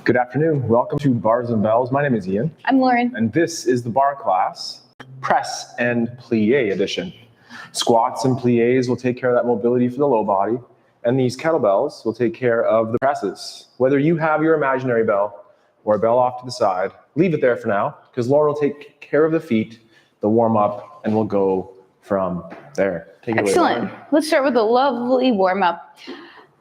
Good afternoon. Welcome to Bars and Bells. My name is Ian. I'm Lauren. And this is the bar class, press and plie edition. Squats and plies will take care of that mobility for the low body, and these kettlebells will take care of the presses. Whether you have your imaginary bell or a bell off to the side, leave it there for now, because Lauren will take care of the feet, the warm up, and we'll go from there. Take it away, Excellent. Lauren. Let's start with a lovely warm up.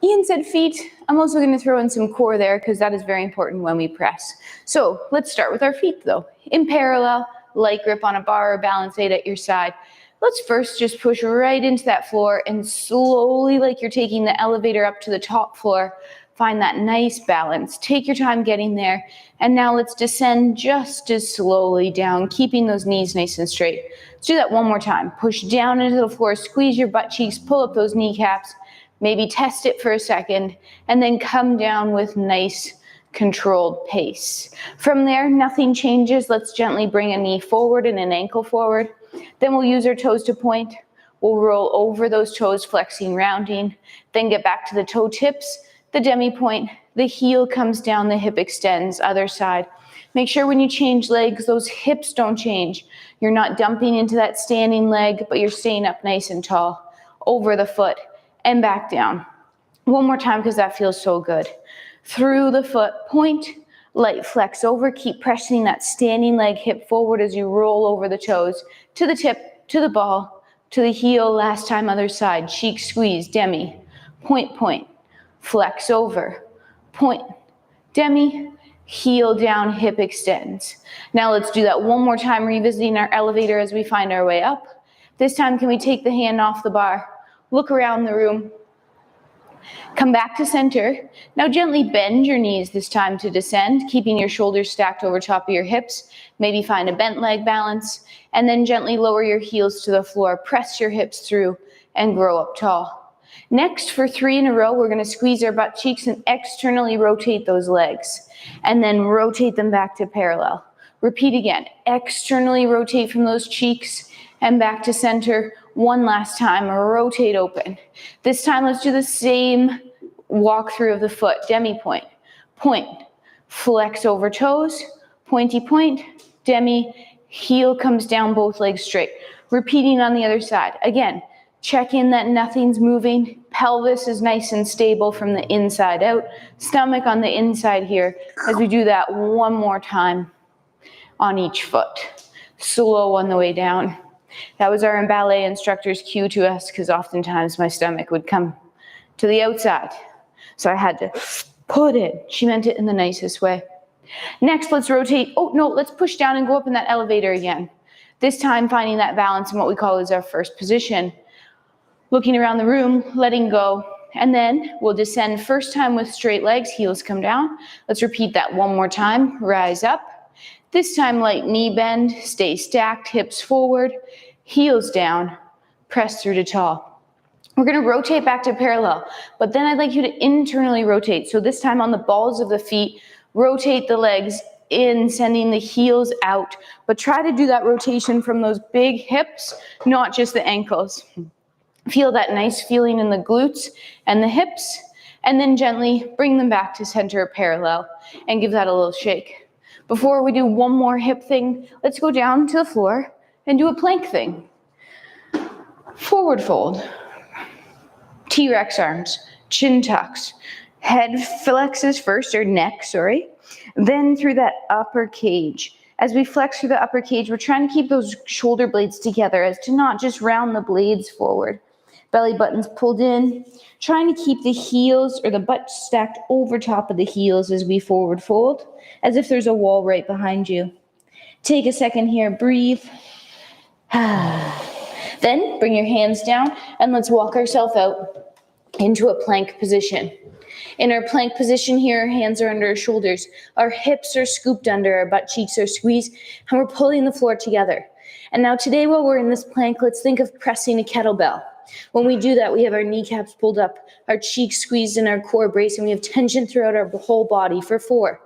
Ian said feet. I'm also going to throw in some core there because that is very important when we press. So let's start with our feet though. In parallel, light grip on a bar or balance aid at your side. Let's first just push right into that floor and slowly, like you're taking the elevator up to the top floor, find that nice balance. Take your time getting there. And now let's descend just as slowly down, keeping those knees nice and straight. Let's do that one more time. Push down into the floor, squeeze your butt cheeks, pull up those kneecaps. Maybe test it for a second, and then come down with nice controlled pace. From there, nothing changes. Let's gently bring a knee forward and an ankle forward. Then we'll use our toes to point. We'll roll over those toes, flexing, rounding. Then get back to the toe tips, the demi point. The heel comes down, the hip extends, other side. Make sure when you change legs, those hips don't change. You're not dumping into that standing leg, but you're staying up nice and tall. Over the foot. And back down. One more time because that feels so good. Through the foot, point, light flex over, keep pressing that standing leg hip forward as you roll over the toes, to the tip, to the ball, to the heel, last time other side, cheek squeeze, demi, point, point, flex over, point, demi, heel down, hip extends. Now let's do that one more time, revisiting our elevator as we find our way up. This time, can we take the hand off the bar? Look around the room. Come back to center. Now gently bend your knees this time to descend, keeping your shoulders stacked over top of your hips. Maybe find a bent leg balance. And then gently lower your heels to the floor. Press your hips through and grow up tall. Next, for 3 in a row, we're going to squeeze our butt cheeks and externally rotate those legs. And then rotate them back to parallel. Repeat again. Externally rotate from those cheeks and back to center. One last time, rotate open. This time, let's do the same walk through of the foot. Demi point, point, flex over toes, pointy point, demi, heel comes down, both legs straight. Repeating on the other side. Again, check in that nothing's moving. Pelvis is nice and stable from the inside out. Stomach on the inside here as we do that one more time on each foot. Slow on the way down. That was our ballet instructor's cue to us because oftentimes my stomach would come to the outside. So I had to put it. She meant it in the nicest way. Next, let's rotate. Oh, no, let's push down and go up in that elevator again. This time, finding that balance in what we call is our first position. Looking around the room, letting go. And then we'll descend first time with straight legs, heels come down. Let's repeat that one more time. Rise up. This time, light knee bend, stay stacked, hips forward, heels down, press through to tall. We're going to rotate back to parallel, but then I'd like you to internally rotate. So this time on the balls of the feet, rotate the legs in, sending the heels out, but try to do that rotation from those big hips, not just the ankles. Feel that nice feeling in the glutes and the hips, and then gently bring them back to center parallel and give that a little shake. Before we do one more hip thing, let's go down to the floor and do a plank thing. Forward fold. T-Rex arms, chin tucks. Head flexes first, or neck, sorry. Then through that upper cage. As we flex through the upper cage, we're trying to keep those shoulder blades together as to not just round the blades forward. Belly buttons pulled in. Trying to keep the heels or the butt stacked over top of the heels as we forward fold, as if there's a wall right behind you. Take a second here, breathe. Then bring your hands down and let's walk ourselves out into a plank position. In our plank position here, our hands are under our shoulders. Our hips are scooped under, our butt cheeks are squeezed, and we're pulling the floor together. And now today while we're in this plank, let's think of pressing a kettlebell. When we do that, we have our kneecaps pulled up, our cheeks squeezed in our core brace, and we have tension throughout our whole body for 4,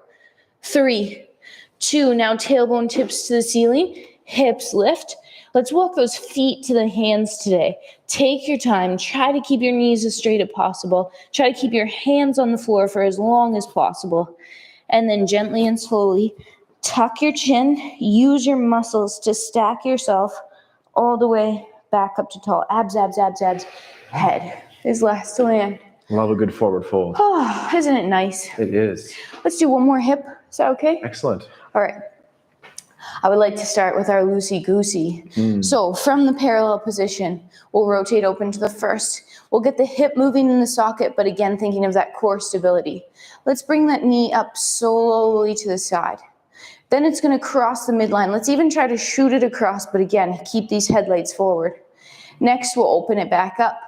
3, 2. Now tailbone tips to the ceiling, hips lift. Let's walk those feet to the hands today. Take your time. Try to keep your knees as straight as possible. Try to keep your hands on the floor for as long as possible. and then gently and slowly tuck your chin. Use your muscles to stack yourself all the way back up to tall. Abs, abs, abs, abs. Head is last to land. Love a good forward fold. Oh, isn't it nice? It is. Let's do one more hip. Is that okay? Excellent. All right. I would like to start with our loosey-goosey. So from the parallel position, we'll rotate open to the first. We'll get the hip moving in the socket, but again, thinking of that core stability. Let's bring that knee up slowly to the side. Then it's going to cross the midline. Let's even try to shoot it across, but again, keep these headlights forward. Next, we'll open it back up.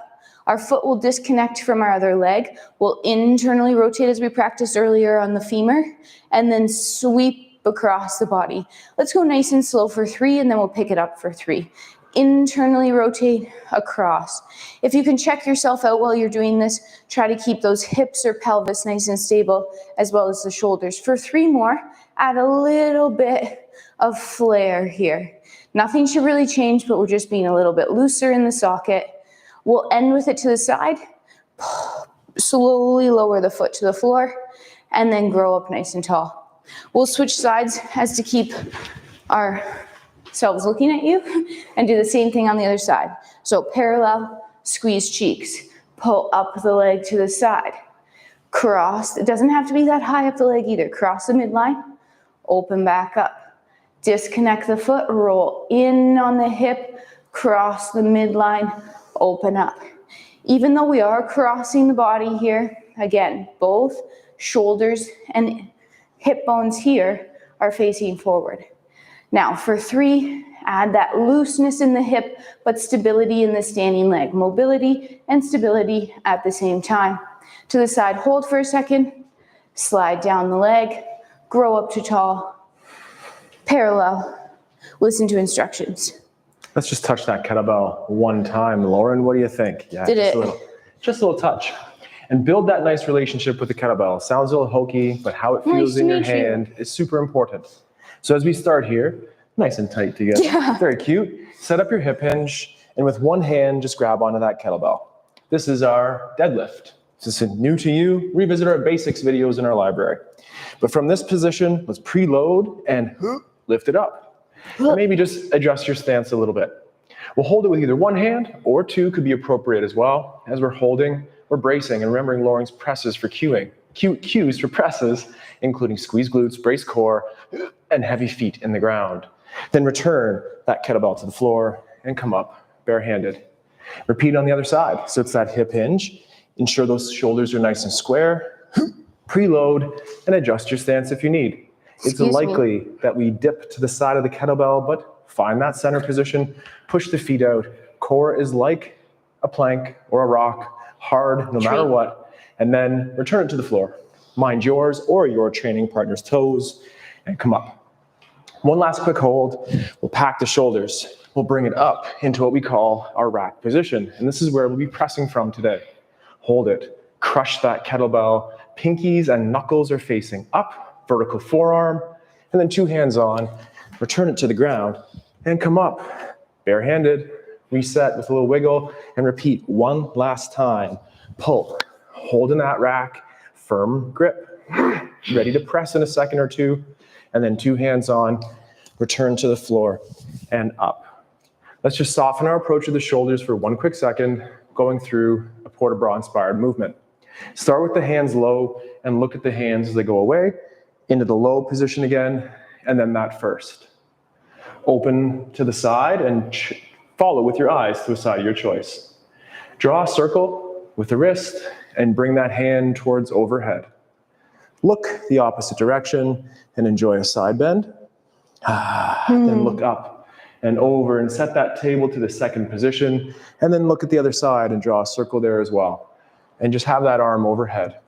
Our foot will disconnect from our other leg. We'll internally rotate as we practiced earlier on the femur, and then sweep across the body. Let's go nice and slow for 3, and then we'll pick it up for 3. Internally rotate across. If you can check yourself out while you're doing this, try to keep those hips or pelvis nice and stable, as well as the shoulders. For 3 more, add a little bit of flair here. Nothing should really change, but we're just being a little bit looser in the socket. We'll end with it to the side. Slowly lower the foot to the floor, and then grow up nice and tall. We'll switch sides as to keep ourselves looking at you, and do the same thing on the other side. So parallel, squeeze cheeks, pull up the leg to the side, cross. It doesn't have to be that high up the leg either. Cross the midline, open back up, disconnect the foot, roll in on the hip, cross the midline, open up. Even though we are crossing the body here, again, both shoulders and hip bones here are facing forward. Now for 3, add that looseness in the hip, but stability in the standing leg. Mobility and stability at the same time. To the side, hold for a second, slide down the leg, grow up to tall, parallel, listen to instructions. Let's just touch that kettlebell one time. Lauren, what do you think? Yeah, Did it? Just a little touch. And build that nice relationship with the kettlebell. Sounds a little hokey, but how it feels in your hand is super important. So as we start here, nice and tight together. Yeah. Very cute. Set up your hip hinge, and with one hand, just grab onto that kettlebell. This is our deadlift. If this is new to you, revisit our basics videos in our library. But from this position, let's preload and lift it up. And maybe just adjust your stance a little bit. We'll hold it with either one hand, or 2 could be appropriate as well. As we're holding, we're bracing and remembering Lauren's presses for cues for presses, including squeeze glutes, brace core, and heavy feet in the ground. Then return that kettlebell to the floor and come up barehanded. Repeat on the other side. So it's that hip hinge. Ensure those shoulders are nice and square. Preload and adjust your stance if you need. It's likely that we dip to the side of the kettlebell, but find that center position, push the feet out. Core is like a plank or a rock, hard no matter what, and then return it to the floor. Mind yours or your training partner's toes, and come up. One last quick hold. We'll pack the shoulders. We'll bring it up into what we call our rack position, and this is where we'll be pressing from today. Hold it. Crush that kettlebell. Pinkies and knuckles are facing up, vertical forearm, and then 2 hands on. Return it to the ground, and come up barehanded. Reset with a little wiggle, and repeat one last time. Pull, hold in that rack, firm grip, ready to press in a second or 2, and then 2 hands on, return to the floor, and up. Let's just soften our approach to the shoulders for 1 quick second, going through a port de bras inspired movement. Start with the hands low, and look at the hands as they go away, into the low position again, and then that first. Open to the side, and follow with your eyes to a side of your choice. Draw a circle with the wrist and bring that hand towards overhead. Look the opposite direction and enjoy a side bend. Then look up and over and set that table to the second position, and then look at the other side and draw a circle there as well. And just have that arm overhead.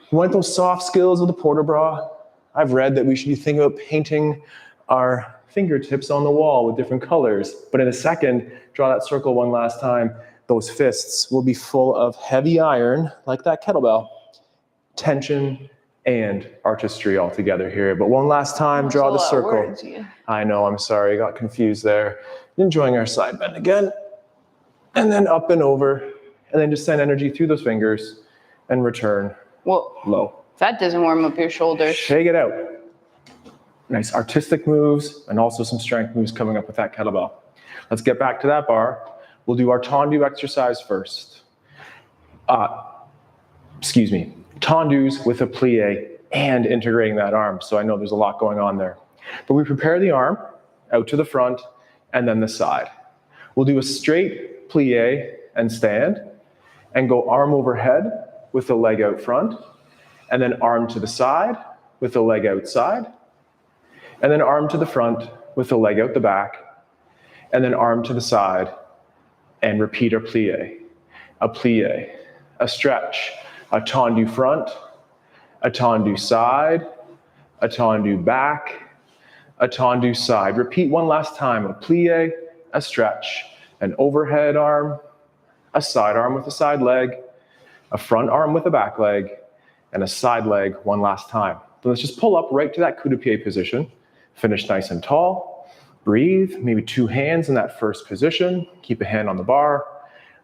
You want those soft skills with the port de bras? I've read that we should be thinking about painting our fingertips on the wall with different colors. But in a second, draw that circle one last time. Those fists will be full of heavy iron, like that kettlebell, tension and artistry all together here. But one last time, draw the circle. Words, yeah. I know, I'm sorry, I got confused there. Enjoying our side bend again. And then up and over. And then just send energy through those fingers and return low. That doesn't warm up your shoulders. Shake it out. Nice artistic moves and also some strength moves coming up with that kettlebell. Let's get back to that bar. We'll do our tendu exercise first. Tendus with a plie and integrating that arm. So I know there's a lot going on there. But we prepare the arm out to the front and then the side. We'll do a straight plie and stand and go arm overhead with the leg out front, and then arm to the side with the leg outside, and then arm to the front with the leg out the back, and then arm to the side, and repeat a plie, a stretch, a tendu front, a tendu side, a tendu back, a tendu side. Repeat one last time, a plie, a stretch, an overhead arm, a side arm with a side leg, a front arm with a back leg, and a side leg one last time. So let's just pull up right to that coup de pied position. Finish nice and tall. Breathe, maybe 2 hands in that first position. Keep a hand on the bar.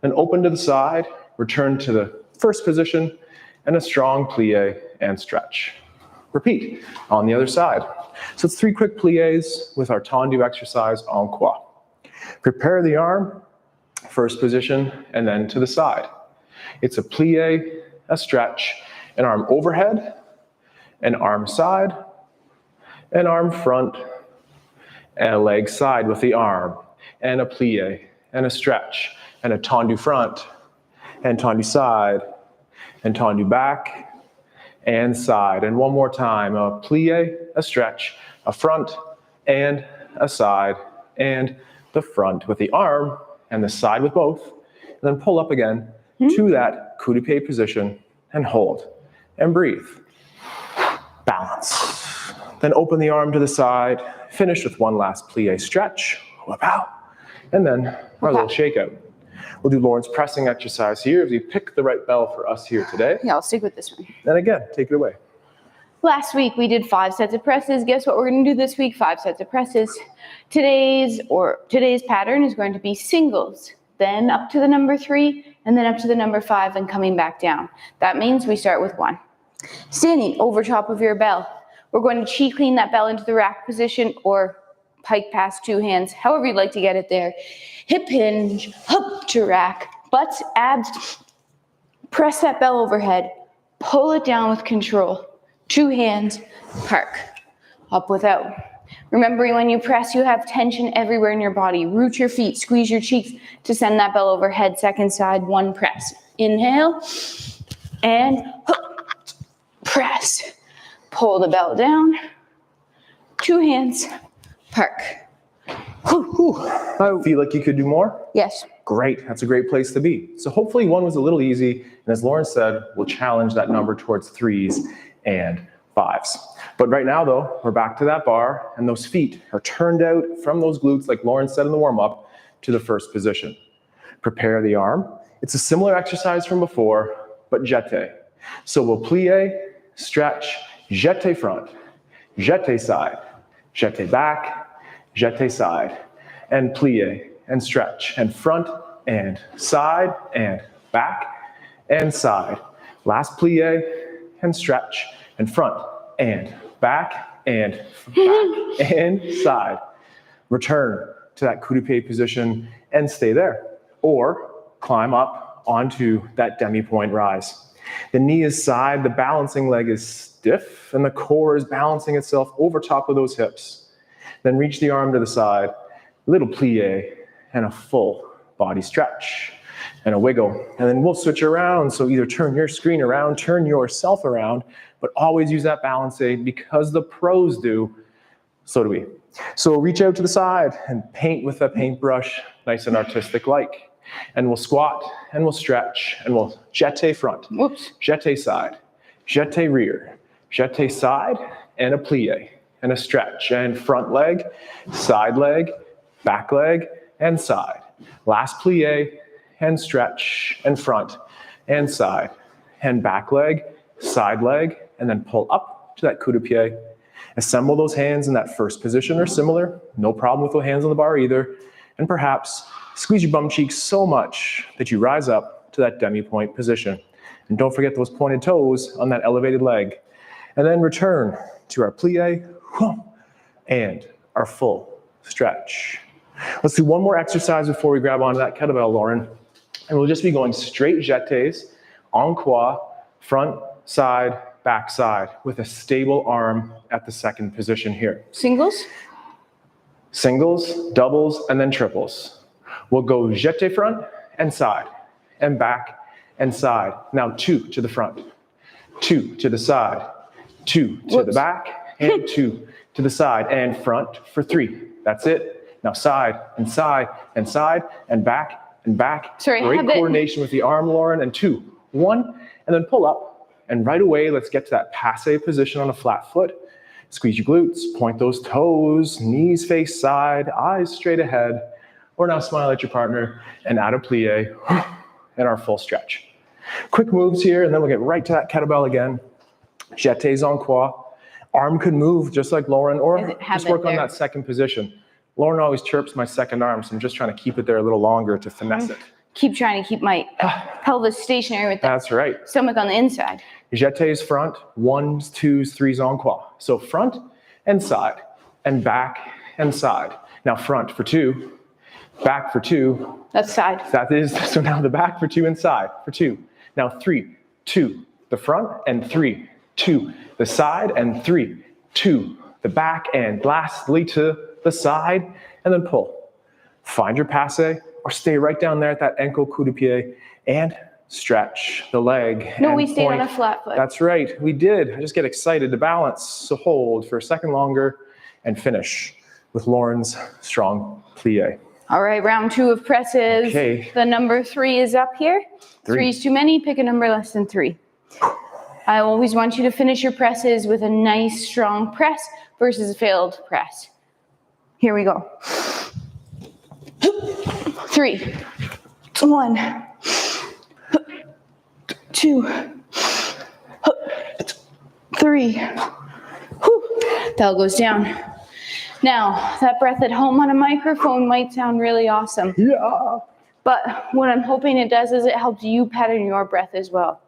Then open to the side, return to the first position, and a strong plie and stretch. Repeat on the other side. So it's 3 quick plies with our tendu exercise en croix. Prepare the arm, first position, and then to the side. It's a plie, a stretch, an arm overhead, an arm side, an arm front, and a leg side with the arm, and a plie, and a stretch, and a tendu front, and tendu side, and tendu back, and side. And one more time, a plie, a stretch, a front, and a side, and the front with the arm, and the side with both, and then pull up again to that coup de pied position, and hold, and breathe. Balance. Then open the arm to the side, finish with one last plie stretch, whip out, and then our little shakeout. We'll do Lauren's pressing exercise here as we pick the right bell for us here today. Yeah, I'll stick with this one. And again, take it away. Last week we did 5 sets of presses. Guess what we're going to do this week? 5 sets of presses. Today's pattern is going to be singles, then up to the number 3, and then up to the number 5, and coming back down. That means we start with 1. Standing over top of your bell. We're going to chi clean that bell into the rack position or pike past 2 hands, however you'd like to get it there. Hip hinge, up to rack, butts, abs. Press that bell overhead. Pull it down with control. 2 hands, park. Up without. Remembering when you press, you have tension everywhere in your body. Root your feet, squeeze your cheeks to send that bell overhead. Second side, 1 press. Inhale, and press. Pull the bell down. 2 hands, park. Feel like you could do more? Yes. Great, that's a great place to be. So hopefully 1 was a little easy, and as Lauren said, we'll challenge that number towards 3s and 5s. But right now though, we're back to that bar, and those feet are turned out from those glutes, like Lauren said in the warm-up, to the first position. Prepare the arm. It's a similar exercise from before, but jeté. So we'll plie, stretch, jeté front, jeté side, jeté back, jeté side, and plie, and stretch, and front, and side, and back, and side. Last plie, and stretch, and front, and back, and side. Return to that coup de pied position, and stay there. Or climb up onto that demi-point rise. The knee is side, the balancing leg is stiff, and the core is balancing itself over top of those hips. Then reach the arm to the side, little plie, and a full body stretch, and a wiggle. And then we'll switch around, so either turn your screen around, turn yourself around, but always use that balance aid because the pros do, so do we. So reach out to the side and paint with a paintbrush, nice and artistic-like. And we'll squat, and we'll stretch, and we'll jeté front, jeté side, jeté rear, jeté side, and a plie, and a stretch, and front leg, back leg, and side. Last plie, and stretch, and front, and side, and back leg, side leg, and then pull up to that coup de pied. Assemble those hands in that first position or similar. No problem with the hands on the bar either. And perhaps squeeze your bum cheeks so much that you rise up to that demi-point position. And don't forget those pointed toes on that elevated leg And then return to our plie and our full stretch. Let's do one more exercise before we grab onto that kettlebell, Lauren. And we'll just be going straight jetés, en croix, front, side, back side, with a stable arm at the second position here. Singles? Singles, doubles, and then triples. We'll go jeté front and side, and back and side. Now 2 to the front, 2 to the side, 2 to the back, and 2 to the side, and front for 3. That's it. Now side, and side, and side, and back, and back. Sorry, great coordination with the arm, Lauren, and 2, 1, and then pull up, and right away, let's get to that passe position on a flat foot. Squeeze your glutes, point those toes, knees face side, eyes straight ahead, or now smile at your partner, and add a plie, and our full stretch. Quick moves here, and then we'll get right to that kettlebell again. Jetés en croix. Arm could move just like Lauren, or just work on that second position. Lauren always chirps my second arm, so I'm just trying to keep it there a little longer to finesse it. Keep trying to keep my pelvis stationary with the stomach on the inside. Jetés front, 1s, 2s, 3s en croix. So front and side, and back and side. Now front for 2, back for 2. That's side. That is, so now the back for 2 and side for 2. Now 3, 2, the front, and 3, 2, the side, and 3, 2, the back, and lastly to the side, and then pull. Find your passe, or stay right down there at that ankle coup de pied, and stretch the leg. No, we stayed on a flat foot. That's right, we did. I just get excited to balance, so hold for a second longer, and finish with Lauren's strong plie. All right, round 2 of presses. Okay. The number 3 is up here. 3 is too many, pick a number less than 3. I always want you to finish your presses with a nice strong press versus a failed press. Here we go. 3, 1, 2, 3. That goes down. Now, that breath at home on a microphone might sound really awesome. Yeah. But what I'm hoping it does is it helps you pattern your breath as well.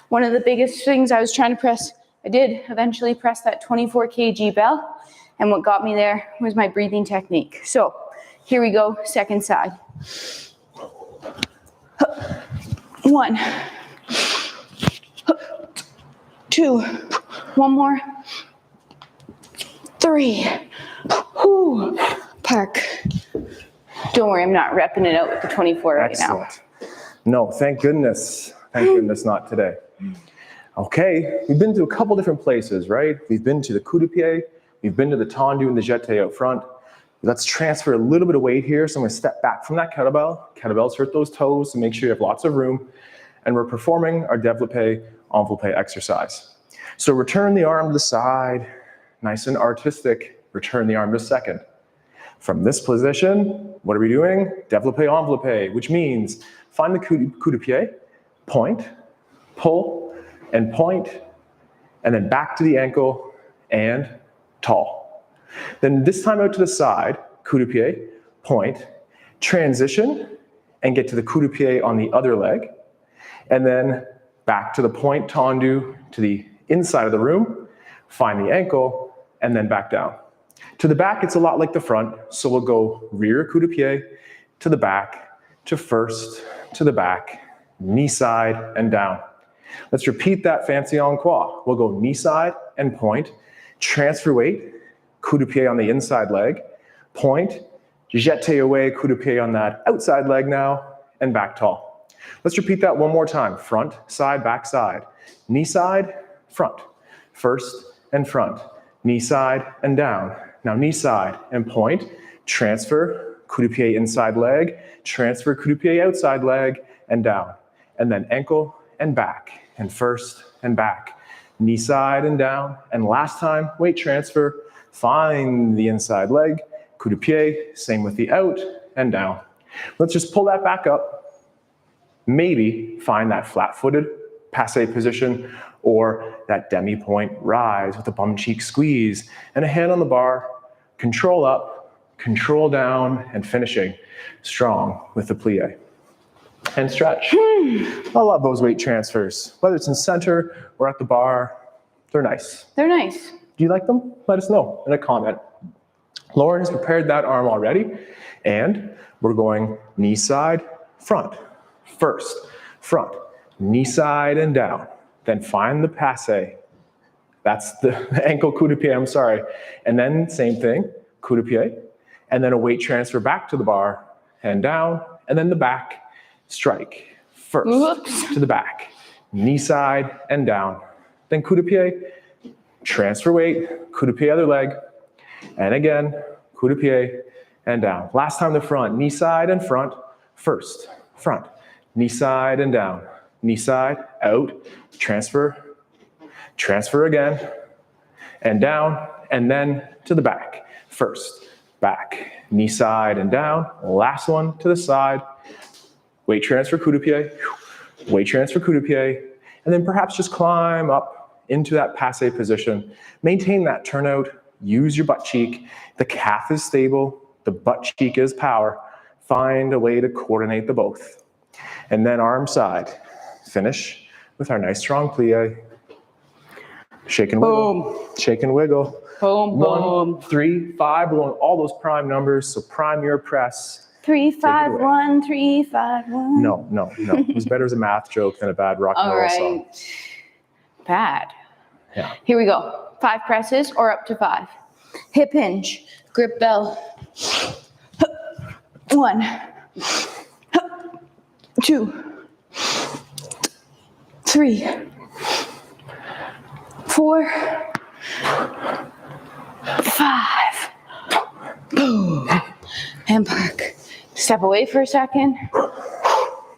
One of the biggest things I was trying to press, I did eventually press that 24 kg bell. And what got me there was my breathing technique. So here we go, second side. 1, 2, one more, 3. Whew. Park. Don't worry, I'm not repping it out with the 24 right now. No, thank goodness. Thank goodness not today. Okay, we've been to a couple different places, right? We've been to the coup de pied, we've been to the tendu and the jeté out front. Let's transfer a little bit of weight here. So I'm gonna step back from that kettlebell. Kettlebells hurt those toes, so make sure you have lots of room. And we're performing our développé enveloppé exercise. So return the arm to the side, nice and artistic. Return the arm to second. From this position, what are we doing? Développé enveloppé, which means find the coup de pied, point, pull, and point, and then back to the ankle and tall. Then this time out to the side, coup de pied, point, transition, and get to the coup de pied on the other leg, and then back to the point tendu to the inside of the room, find the ankle, and then back down. To the back, it's a lot like the front, so we'll go rear coup de pied, to the back, to first, to the back, knee side, and down. Let's repeat that fancy en croix. We'll go knee side and point, transfer weight, coup de pied on the inside leg, point, jeté away, coup de pied on that outside leg now, and back tall. Let's repeat that one more time. Front, side, back, side. Knee side, front. First and front. Knee side and down. Now knee side and point, transfer, coup de pied inside leg, transfer coup de pied outside leg, and down. And then ankle and back, and first and back. Knee side and down, and last time, weight transfer, find the inside leg, coup de pied, same with the out and down. Let's just pull that back up. Maybe find that flat-footed passe position or that demi-point rise with a bum cheek squeeze and a hand on the bar, control up, control down, and finishing strong with the plie. And stretch. I love those weight transfers, whether it's in center or at the bar. They're nice. They're nice. Do you like them? Let us know in a comment. Lauren has prepared that arm already, and we're going knee side, front, first, front, knee side and down. Then find the passe. That's the ankle coup de pied, I'm sorry. And then same thing, coup de pied, and then a weight transfer back to the bar and down, and then the back strike. First, Whoops. to the back, knee side and down. Then coup de pied, transfer weight, coup de pied other leg, and again, coup de pied and down. Last time the front, knee side and front, first, front, knee side and down, knee side, out, transfer, transfer again, and down, and then to the back. First, back, knee side and down, last one to the side, weight transfer, coup de pied, weight transfer, coup de pied, and then perhaps just climb up into that passe position. Maintain that turnout, use your butt cheek. The calf is stable, the butt cheek is power. Find a way to coordinate the both. And then arm side. Finish with our nice strong plie. Shake and wiggle. Boom. Shake and wiggle. Boom, 1, boom. 3, 5, we're going all those prime numbers, so prime your press. 3, 5, 1, 3, 5, 1. No. It was better as a math joke than a bad rock and All roll song. right. Bad. Yeah. Here we go. 5 presses or up to 5. Hip hinge, grip bell. 1, 2, 3, 4, 5. Boom. And park. Step away for a second.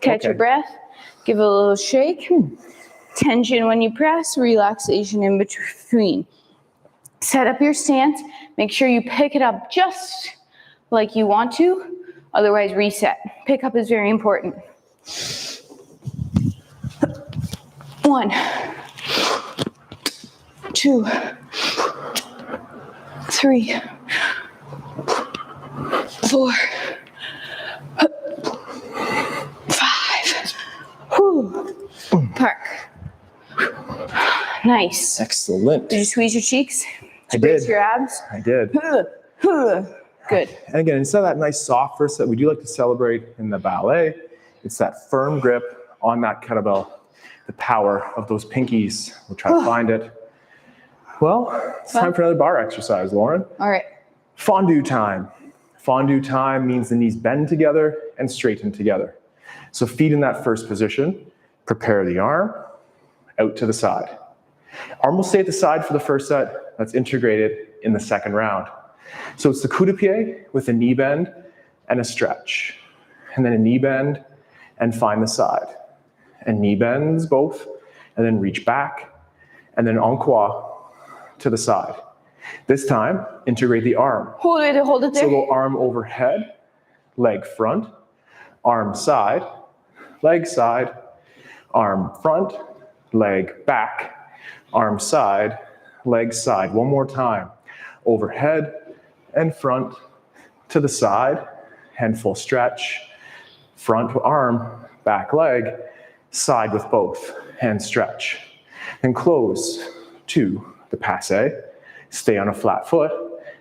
Catch your breath. Give it a little shake. Tension when you press, relaxation in between. Set up your stance. Make sure you pick it up just like you want to. Otherwise, reset. Pickup is very important. 1, 2, 3, 4, 5. Whew. Park. Nice. Excellent. Did you squeeze your cheeks? I Brace did. your abs? I did. Good. And again, instead of that nice soft first that we do like to celebrate in the ballet, it's that firm grip on that kettlebell, the power of those pinkies. We'll try to find it. Well, it's time for another bar exercise, Lauren. All right. Fondue time. Fondue time means the knees bend together and straighten together. So feet in that first position, prepare the arm out to the side. Arm will stay at the side for the first set. That's integrated in the second round. So it's the coup de pied with a knee bend and a stretch. And then a knee bend and find the side. And knee bends both, and then reach back, and then en croix to the side. This time, integrate the arm. Hold it there. So go arm overhead, leg front, arm side, arm front, leg back, arm side, leg side. One more time. Overhead and front to the side, and full stretch. Front arm, back leg, side with both, and stretch. And close to the passe. Stay on a flat foot,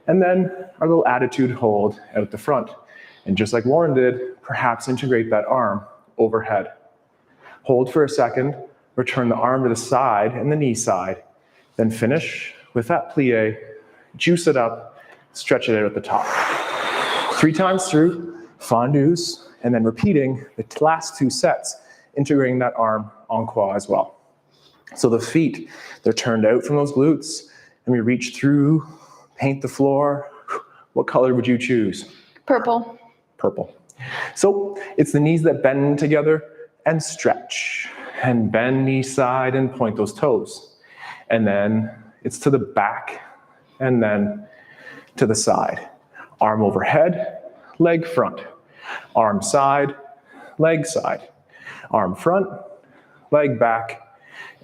and then our little attitude hold out the front. And just like Lauren did, perhaps integrate that arm overhead. Hold for a second, return the arm to the side and the knee side, then finish with that plie, juice it up, stretch it out at the top. 3 times through, fondues, and then repeating the last 2 sets, integrating that arm en croix as well. So the feet, they're turned out from those glutes, and we reach through, paint the floor. What color would you choose? Purple. Purple. So it's the knees that bend together and stretch, and bend knee side and point those toes. And then it's to the back, and then to the side. Arm overhead, leg front. Arm side, leg side. Arm front, leg back,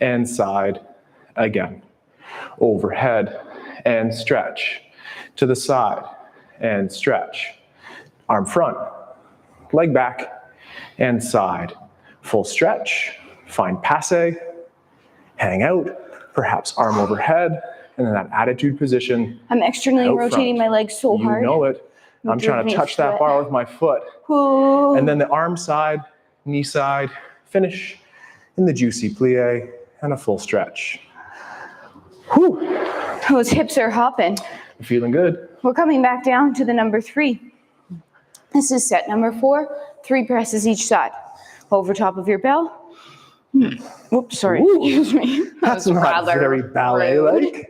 and side again. Overhead and stretch. To the side and stretch. Arm front, leg back, and side. Full stretch, find passe, hang out, perhaps arm overhead, and then that attitude position. I'm externally out rotating front. my legs so hard. You know it. I'm trying to touch that bar with my foot. Ooh. And then the arm side, knee side, finish in the juicy plie and a full stretch. Whew. Those hips are hopping. I'm feeling good. We're coming back down to the number 3. This is set number 4, 3 presses each side. Over top of your bell. Whoops, sorry, excuse me. That's not very ballet-like.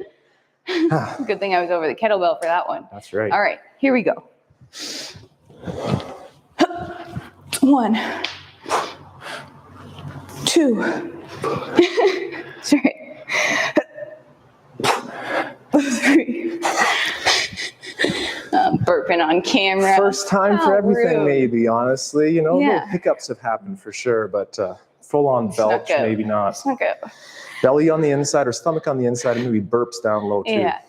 Good thing I was over the kettlebell for that one. That's right. All right, here we go. 1, 2, sorry, 3. Burping on camera. First time for everything, rude. maybe, honestly. You know, Yeah. little hiccups have happened for sure, but full-on belch, maybe not. Snuck out. Belly on the inside or stomach on the inside, and maybe burps down low too. Yeah.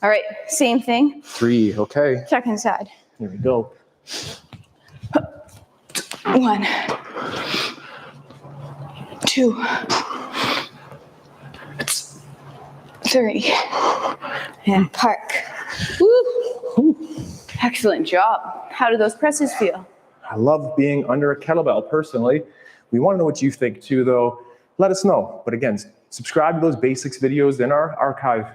All right, same thing. 3, okay. Second side. Here we go. 1, 2, 3, and park. Woo. Excellent job. How do those presses feel? I love being under a kettlebell personally. We want to know what you think too, though. Let us know. But again, subscribe to those basics videos in our archive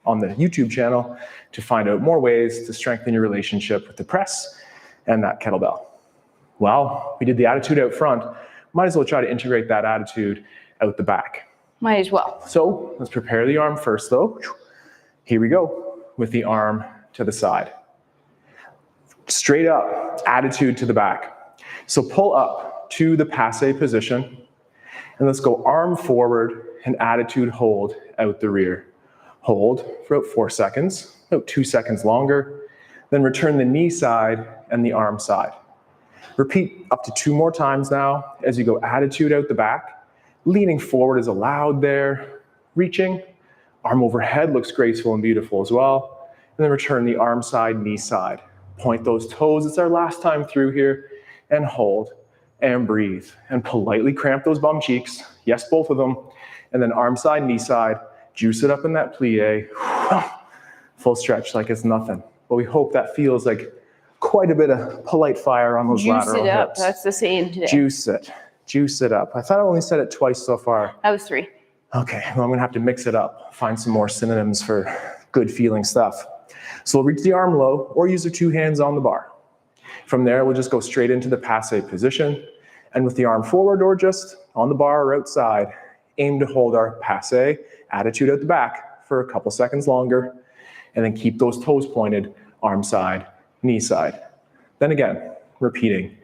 on the YouTube channel to find out more ways to strengthen your relationship with the press and that kettlebell. Well, we did the attitude out front. Might as well try to integrate that attitude out the back. Might as well. So let's prepare the arm first, though. Here we go with the arm to the side. Straight up, attitude to the back. So pull up to the passe position, and let's go arm forward and attitude hold out the rear. Hold for about 4 seconds, about 2 seconds longer, then return the knee side and the arm side. Repeat up to 2 more times now as you go attitude out the back. Leaning forward is allowed there. Reaching, arm overhead looks graceful and beautiful as well. And then return the arm side, knee side. Point those toes, it's our last time through here, and hold, and breathe, and politely cramp those bum cheeks. Yes, both of them. And then arm side, knee side, juice it up in that plie. Full stretch like it's nothing. But we hope that feels like quite a bit of polite fire on those lateral hips. Juice it up, that's the saying today. Juice it up. I thought I only said it twice so far. That was 3. Okay, well, I'm gonna have to mix it up, find some more synonyms for good feeling stuff. So we'll reach the arm low or use the 2 hands on the bar. From there, we'll just go straight into the passe position. And with the arm forward or just on the bar or outside, aim to hold our passe attitude at the back for a couple seconds longer. And then keep those toes pointed, arm side, knee side. Then again, repeating.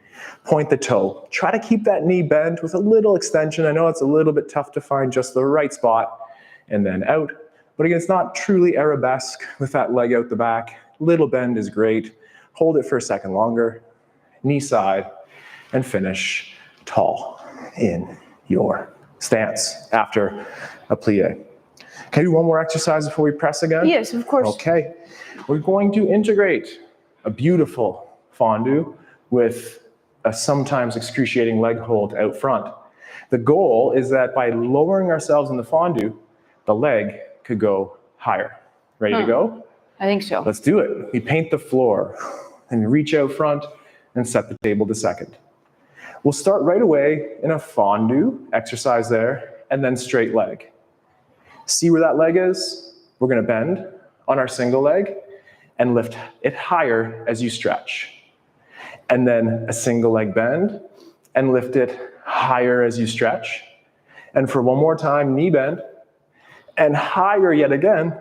Point the toe. Try to keep that knee bent with a little extension. I know it's a little bit tough to find just the right spot. And then out. But again, it's not truly arabesque with that leg out the back. Little bend is great. Hold it for a second longer. Knee side. And finish tall in your stance after a plie. Can I do one more exercise before we press again? Yes, of course. Okay. We're going to integrate a beautiful fondue with a sometimes excruciating leg hold out front. The goal is that by lowering ourselves in the fondue, the leg could go higher. Ready to go? I think so. Let's do it. We paint the floor and we reach out front and set the table to second. We'll start right away in a fondue exercise there and then straight leg. See where that leg is? We're gonna bend on our single leg and lift it higher as you stretch. And then a single leg bend and lift it higher as you stretch. And for one more time, knee bend and higher yet again,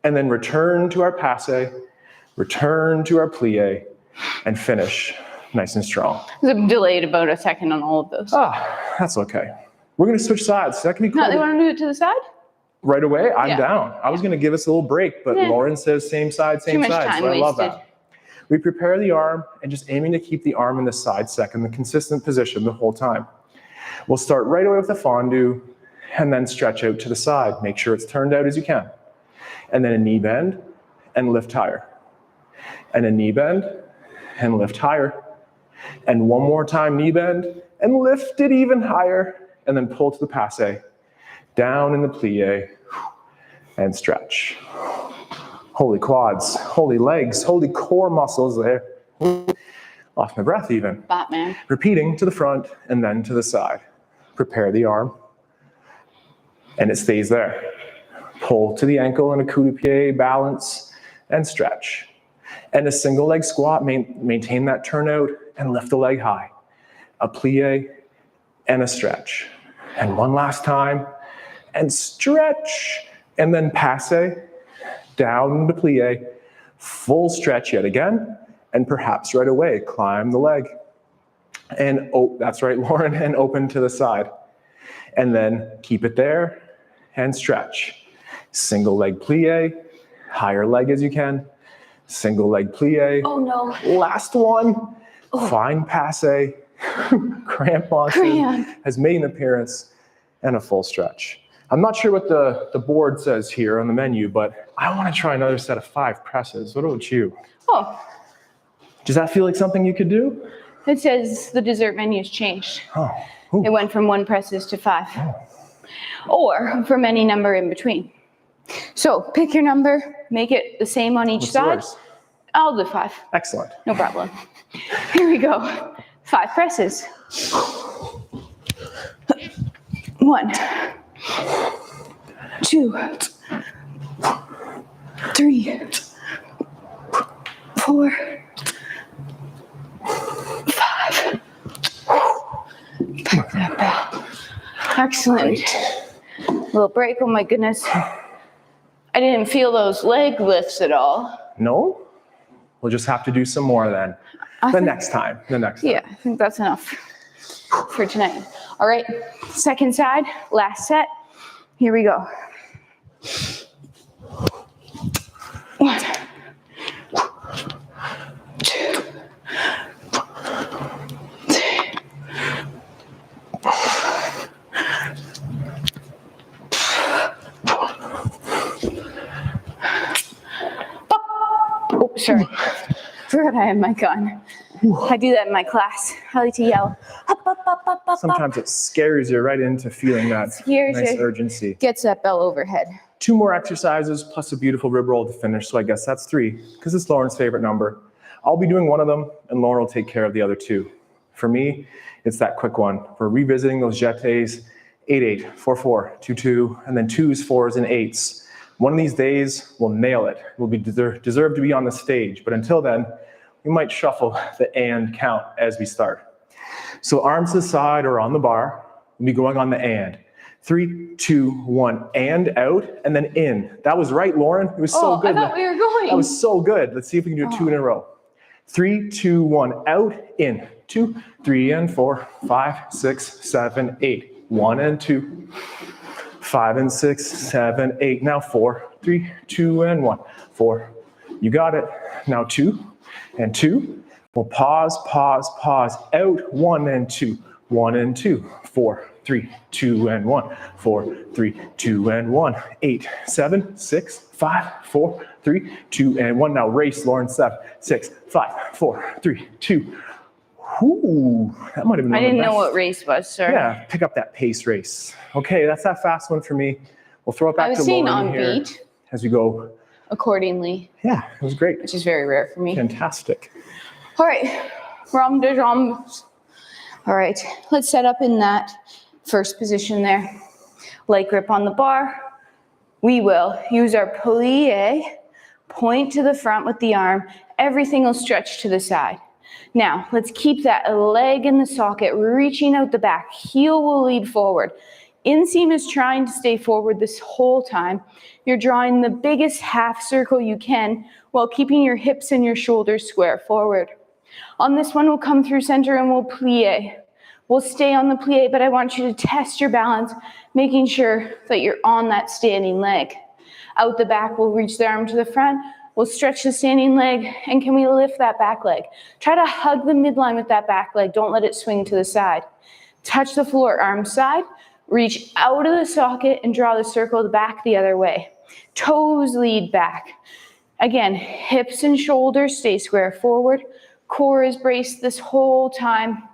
and then return to our passe, return to our plie, and finish nice and strong. It's delayed about a second on all of those. That's okay. We're gonna switch sides. That can be cool. No, they want to do it to the side? Right away, I'm down. I was gonna give us a little break, but Lauren says same side, same Too much side, time so I love wasted. that. We prepare the arm and just aiming to keep the arm in the side second, the consistent position the whole time. We'll start right away with the fondue and then stretch out to the side. Make sure it's turned out as you can. And then a knee bend and lift higher. And a knee bend and lift higher. And one more time, knee bend and lift it even higher. And then pull to the passe. down in the plie, and stretch. Holy quads, holy legs, holy core muscles there. Lost my breath even. Batman. Repeating to the front and then to the side. Prepare the arm, and it stays there. Pull to the ankle in a coup de pied, balance, and stretch. And a single leg squat, maintain that turnout and lift the leg high. A plie and a stretch. And one last time, and stretch, and then passe, down into plie, full stretch yet again, and perhaps right away, climb the leg. And, oh, that's right, Lauren, and open to the side. And then keep it there, and stretch. Single leg plie, higher leg as you can, single leg plie. Oh no. Last one, fine passe, cramp has made an appearance, and a full stretch. I'm not sure what the board says here on the menu, but I want to try another set of 5 presses. What about you? Oh, Does that feel like something you could do? it says the dessert menu's changed. Oh. It went from 1 presses to 5. Or from any number in between. So pick your number, make it the same on each What's side. yours? I'll do 5. Excellent. No problem. Here we go. 5 presses. 1, 2, 3, 4, 5. Pick that bell. Excellent. Little break. Oh my goodness. I didn't feel those leg lifts at all. No? We'll just have to do some more then. The next time. Yeah, I think that's enough for tonight. All right, second side, last set. Here we go. 1, 2, 3. Oh, sorry. Forgot I had my gun. I do that in my class. I like to yell. Up, up, up, up, up, Sometimes it scares you right into feeling that Scares nice you. urgency. Gets that bell overhead. 2 more exercises plus a beautiful rib roll to finish, so I guess that's 3, because it's Lauren's favorite number. I'll be doing one of them, and Lauren will take care of the other 2. For me, it's that quick one. We're revisiting those jetés, 8-8, 4-4, 2-2, and then 2s, 4s, and 8s. One of these days, we'll nail it. We'll deserve to be on the stage, but until then, we might shuffle the and count as we start. So arms to the side or on the bar, we'll be going on the and. 3, 2, 1, and out, and then in. That was right, Lauren. It was so good. I thought we were going. That was so good. Let's see if we can do 2 in a row. 3, 2, 1, out, in. 2, 3, and 4, 5, 6, 7, 8. 1 and 2. 5 and 6, 7, 8. Now 4, 3, 2, and 1. 4. You got it. Now 2 and 2. We'll pause, pause, pause. Out, 1 and 2. 1 and 2. 4, 3, 2, and 1. 4, 3, 2, and 1. 8, 7, 6, 5, 4, 3, 2, and 1. Now race, Lauren. 7, 6, 5, 4, 3, 2. Ooh, that might have been I one of the didn't know best. what race was, sir. Yeah, pick up that pace race. Okay, that's that fast one for me. We'll throw it back I was to saying Lauren on here beat as we go. accordingly, Yeah, it was great. which is very rare for me. Fantastic. All right, rhum de jambes. All right, let's set up in that first position there. Light grip on the bar. We will use our plie, point to the front with the arm. Everything will stretch to the side. Now, let's keep that leg in the socket, reaching out the back. Heel will lead forward. Inseam is trying to stay forward this whole time. You're drawing the biggest half circle you can while keeping your hips and your shoulders square forward. On this one, we'll come through center and we'll plie. We'll stay on the plie, but I want you to test your balance, making sure that you're on that standing leg. Out the back, we'll reach the arm to the front. We'll stretch the standing leg, and can we lift that back leg? Try to hug the midline with that back leg. Don't let it swing to the side. Touch the floor, arm side. Reach out of the socket and draw the circle back the other way. Toes lead back. Again, hips and shoulders stay square forward. Core is braced this whole time.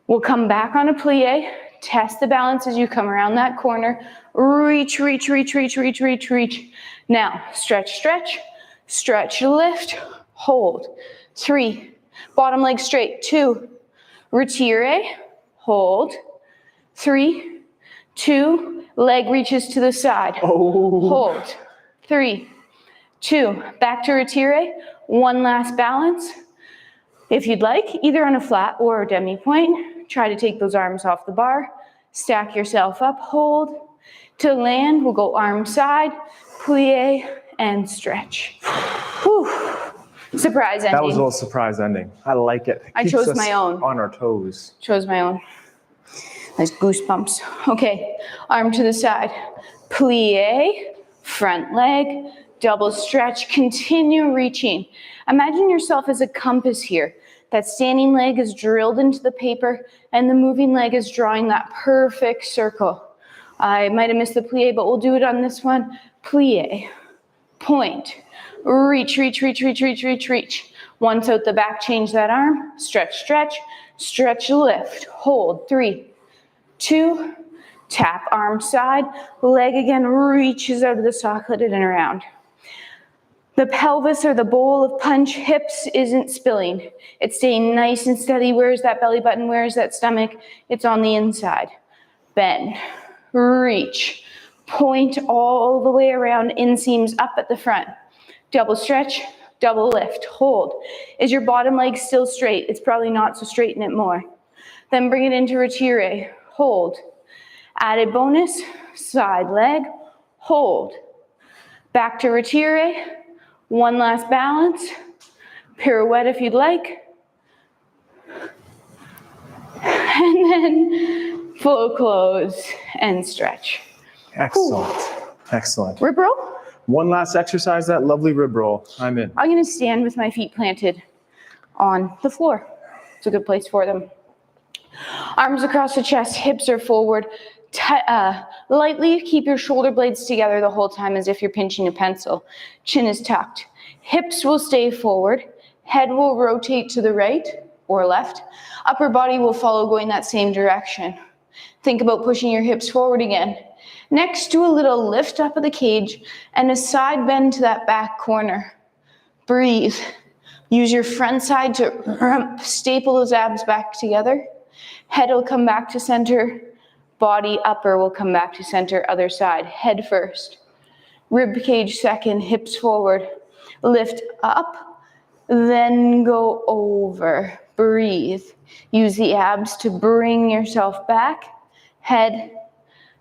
We'll come back on a plie, Test the balance as you come around that corner. Reach, reach, reach, reach, reach, reach, reach. Now, stretch, stretch, stretch, lift, hold. 3, bottom leg straight. 2, retire, hold. 3, 2, leg reaches to the side. Hold. 3, 2, back to retire. One last balance. If you'd like, either on a flat or a demi-point, try to take those arms off the bar. Stack yourself up, hold. To land, we'll go arm side, plie, and stretch. Whew. Surprise ending. That was a little surprise ending. I like it. I chose my own. On our toes. Chose my own. Nice goosebumps. Okay, arm to the side. Plie, front leg, double stretch, continue reaching. Imagine yourself as a compass here. That standing leg is drilled into the paper and the moving leg is drawing that perfect circle. I might have missed the plie, but we'll do it on this one. Plie, point, reach, reach, reach, reach, reach, reach, reach. Once out the back, change that arm. Stretch, stretch, stretch, lift, hold. 3, 2, tap arm side. Leg again reaches out of the socket and around. The pelvis or the bowl of punch, hips isn't spilling. It's staying nice and steady. Where's that belly button? Where's that stomach? It's on the inside. Bend, reach, point all the way around, inseams up at the front. Double stretch, double lift, hold. Is your bottom leg still straight? It's probably not, so straighten it more. Then bring it into retire, hold. Added bonus, side leg, hold. Back to retire. One last balance, pirouette if you'd like. And then full close and stretch. Excellent. Ooh. Excellent. Rib roll? One last exercise, that lovely rib roll. I'm in. I'm gonna stand with my feet planted on the floor. It's a good place for them. Arms across the chest, hips are forward. Lightly keep your shoulder blades together the whole time as if you're pinching a pencil. Chin is tucked. Hips will stay forward. Head will rotate to the right or left. Upper body will follow going that same direction. Think about pushing your hips forward again. Next, do a little lift up of the cage and a side bend to that back corner. Breathe. Use your front side to staple those abs back together. Head will come back to center. Body upper will come back to center, other side. Head first. Rib cage second, hips forward. Lift up, then go over. Breathe. Use the abs to bring yourself back. Head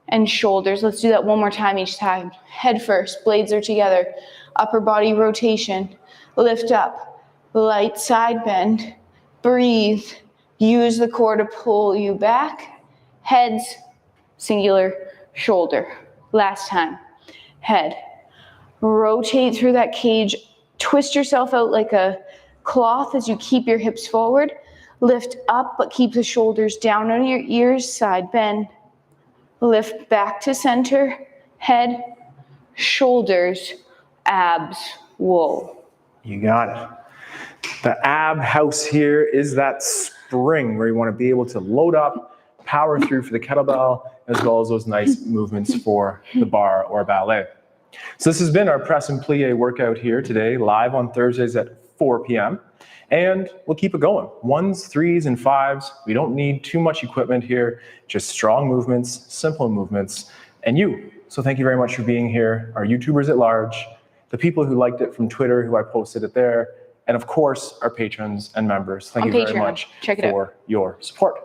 and shoulders. Let's do that one more time each time. Head first, blades are together. Upper body rotation. Lift up, light side bend. Breathe. Use the core to pull you back. Heads, singular, shoulder. Last time. Head. Rotate through that cage. Twist yourself out like a cloth as you keep your hips forward. Lift up, but keep the shoulders down on your ears. Side bend. Lift back to center. Head, shoulders, abs. Whoa. You got it. The ab house here is that spring where you want to be able to load up, power through for the kettlebell, as well as those nice movements for the bar or ballet. So this has been our press and plie workout here today, live on Thursdays at 4 p.m. And we'll keep it going. 1s, 3s, and 5s. We don't need too much equipment here, just strong movements, simple movements, and you. So thank you very much for being here, our YouTubers at large, the people who liked it from Twitter, who I posted it there, and of course, our patrons and members. Thank you very much for your support.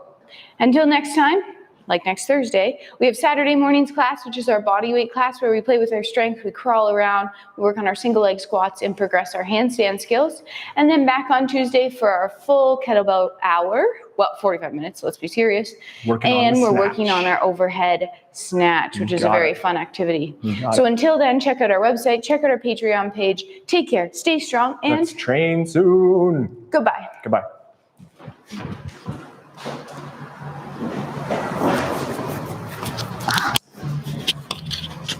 Until next time, like next Thursday, we have Saturday mornings class, which is our body weight class where we play with our strength, we crawl around, we work on our single leg squats and progress our handstand skills. And then back on Tuesday for our full kettlebell hour, well, 45 minutes, let's be serious. And we're working on our overhead snatch, which is a very fun activity. So until then, check out our website, check out our Patreon page. Take care, stay strong, and let's train soon. Goodbye. Goodbye.